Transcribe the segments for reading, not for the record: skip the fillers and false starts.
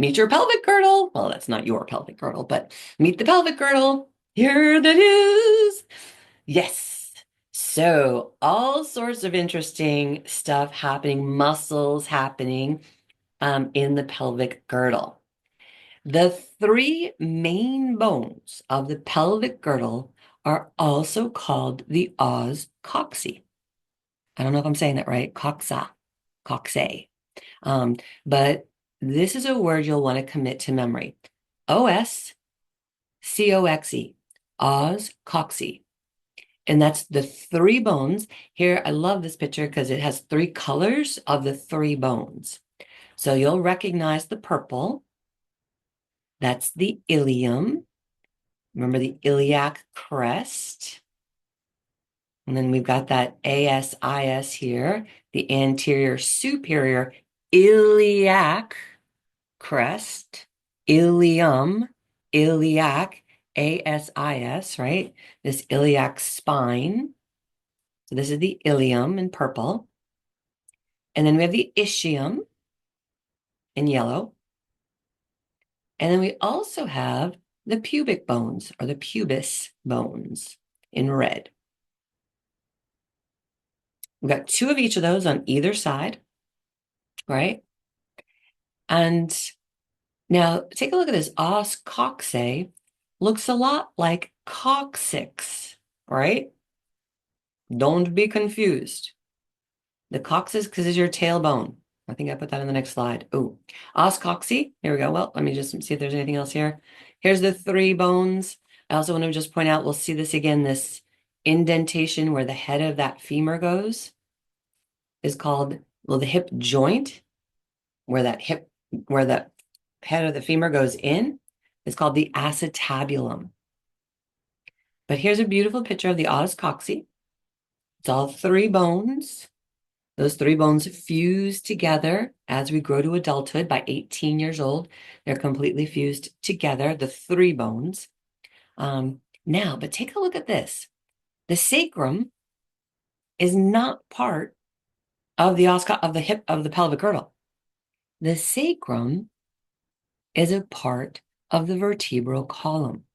meet your pelvic girdle. Well, that's not your pelvic girdle, but meet the pelvic girdle. Here that is. Yes. So all sorts of interesting stuff happening, muscles happening in the pelvic girdle. The three main bones of the pelvic girdle are also called the Os Coxae. I don't know if I'm saying that right. Coxae. Um, but this is a word you'll want to commit to memory. Oscoxe, Os Coxae. And that's the three bones. Here, I love this picture because it has three colors of the three bones. So you'll recognize the purple. That's the ilium. Remember the iliac crest. And then we've got that ASIS here, the anterior superior iliac crest, ilium, iliac, ASIS, right? This iliac spine. So this is the ilium in purple. And then we have the ischium in yellow. And then we also have the pubic bones or the pubis bones in red. We've got two of each of those on either side, right? And now take a look at this. Os coxae looks a lot like coccyx, right? Don't be confused. The coccyx because it's your tailbone. I think I put that on the next slide. Oh, os coxae. Here we go. Well, let me just see if there's anything else here. Here's the three bones. I also want to just point out, we'll see this again, this indentation where the head of that femur goes is called, well, the hip joint, where the head of the femur goes in, is called the acetabulum. But here's a beautiful picture of the os coxae. It's all three bones. Those three bones fuse together as we grow to adulthood. By 18 years old, they're completely fused together, the three bones. Now, but take a look at this. The sacrum is not part of the hip of the pelvic girdle. The sacrum is a part of the vertebral column.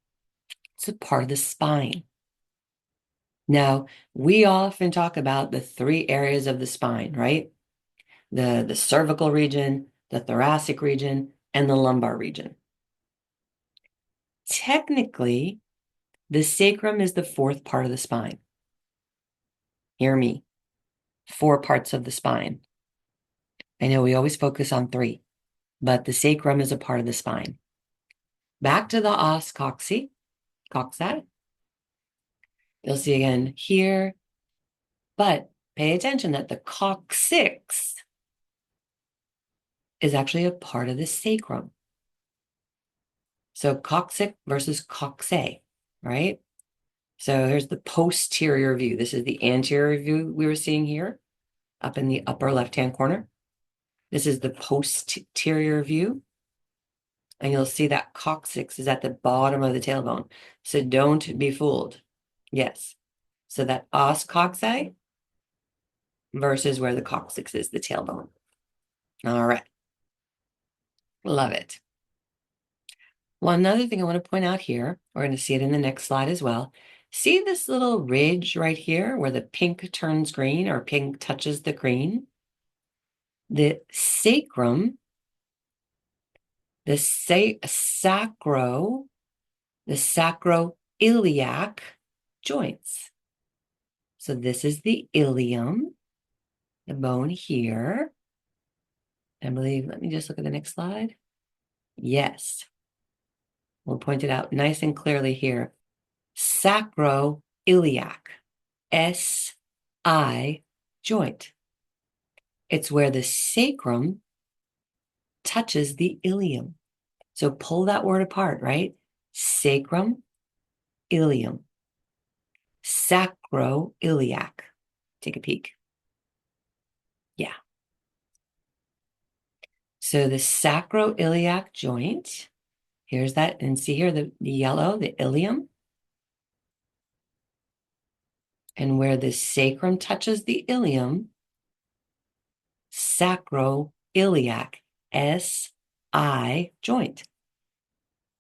It's a part of the spine. Now, we often talk about the three areas of the spine, right? The cervical region, the thoracic region, and the lumbar region. Technically, the sacrum is the fourth part of the spine. Hear me. Four parts of the spine. I know we always focus on three, but the sacrum is a part of the spine. Back to the os coxae. You'll see again here, but pay attention that the coccyx is actually a part of the sacrum. So coccyx versus coxae, right? So here's the posterior view. This is the anterior view we were seeing here up in the upper left-hand corner. This is the posterior view. And you'll see that coccyx is at the bottom of the tailbone. So don't be fooled. Yes. So that os coxae versus where the coccyx is, the tailbone. All right. Love it. Well, another thing I want to point out here, we're going to see it in the next slide as well. See this little ridge right here where the pink turns green or pink touches the green? The sacrum, the sacroiliac joints. So this is the ilium, the bone here. I believe, let me just look at the next slide. Yes. We'll point it out nice and clearly here. Sacroiliac, S-I joint. It's where the sacrum touches the ilium. So pull that word apart, right? Sacrum, ilium, sacroiliac. Take a peek. Yeah. So the sacroiliac joint, here's that, and see here the yellow, the ilium. And where the sacrum touches the ilium, sacroiliac, S-I I joint,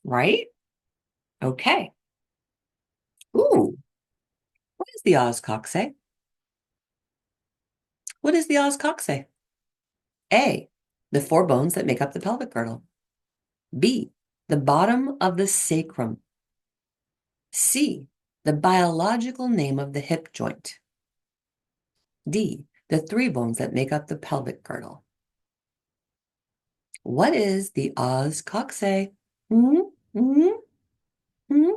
right? Okay. Ooh, what is the Os Coxae? What is the Os Coxae? A, the four bones that make up the pelvic girdle. B, the bottom of the sacrum. C, the biological name of the hip joint. D, the three bones that make up the pelvic girdle. What is the Os Coxae? Hmm? Hmm? Hmm?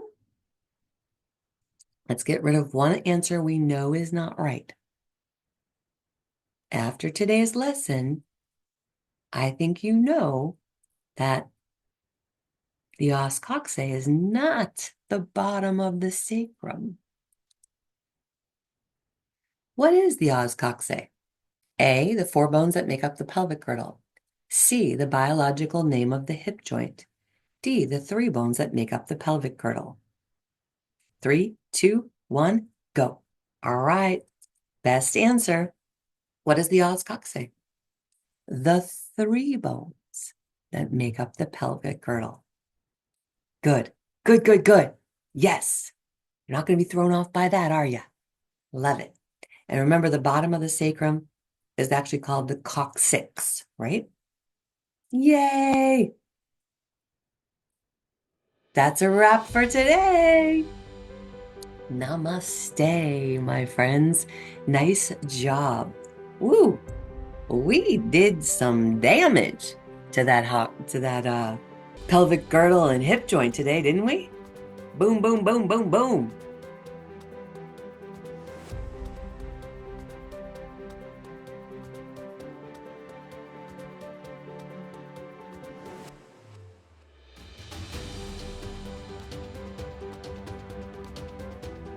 Let's get rid of one answer we know is not right. After today's lesson, I think you know that the Os Coxae is not the bottom of the sacrum. What is the Os Coxae? A, the four bones that make up the pelvic girdle. C, the biological name of the hip joint. D, the three bones that make up the pelvic girdle. 3, 2, 1, go. All right, best answer. What is the Os Coxae? The three bones that make up the pelvic girdle. Good, good, good, good. Yes, you're not going to be thrown off by that, are you? Love it. And remember, the bottom of the sacrum is actually called the coccyx, right? Yay! That's a wrap for today. Namaste, my friends. Nice job. Woo! We did some damage to that pelvic girdle and hip joint today, didn't we? Boom, boom, boom, boom, boom.